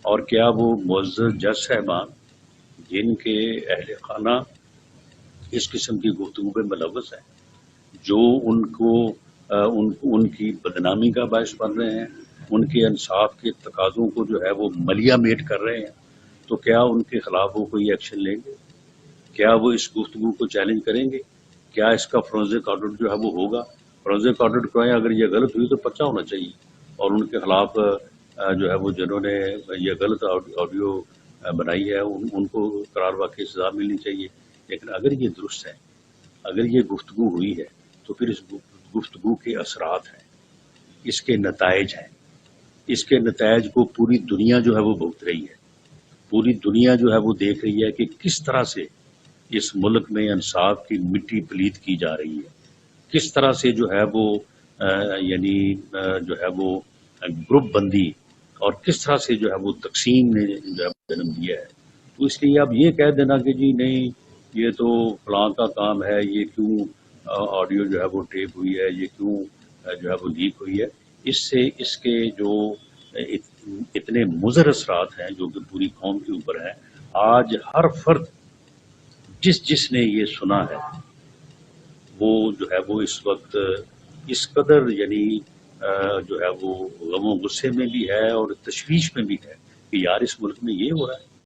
اور کیا وہ معزز جج صاحبان جن کے اہل خانہ اس قسم کی گفتگو پہ ملوث ہیں، جو ان کی بدنامی کا باعث بن رہے ہیں، ان کے انصاف کے تقاضوں کو جو ہے وہ ملیا میٹ کر رہے ہیں، تو کیا ان کے خلاف وہ کوئی ایکشن لیں گے؟ کیا وہ اس گفتگو کو چیلنج کریں گے؟ کیا اس کا فورنزک آڈٹ جو ہے وہ ہوگا؟ فورنزک آڈٹ کو اگر یہ غلط ہوئی تو پرچہ ہونا چاہیے، اور ان کے خلاف جو ہے وہ جنہوں نے یہ غلط آڈیو بنائی ہے ان کو قرار واقعی سزا ملنی چاہیے۔ لیکن اگر یہ درست ہے، اگر یہ گفتگو ہوئی ہے، تو پھر اس گفتگو کے اثرات ہیں، اس کے نتائج ہیں، اس کے نتائج کو پوری دنیا جو ہے وہ بھگت رہی ہے۔ پوری دنیا جو ہے وہ دیکھ رہی ہے کہ کس طرح سے اس ملک میں انصاف کی مٹی پلید کی جا رہی ہے، کس طرح سے جو ہے وہ جو ہے وہ گروپ بندی اور کس طرح سے جو ہے وہ تقسیم نے جو ہے جنم دیا ہے۔ تو اس لیے اب یہ کہہ دینا کہ جی نہیں یہ تو فلاں کا کام ہے، یہ کیوں آڈیو جو ہے وہ ٹیپ ہوئی ہے، یہ کیوں جو ہے وہ لیک ہوئی ہے، اس سے اس کے جو اتنے مضر اثرات ہیں جو کہ پوری قوم کے اوپر ہیں۔ آج ہر فرد جس نے یہ سنا ہے وہ جو ہے وہ اس وقت اس قدر جو ہے وہ غم و غصے میں بھی ہے اور تشویش میں بھی ہے کہ یار اس ملک میں یہ ہو رہا ہے۔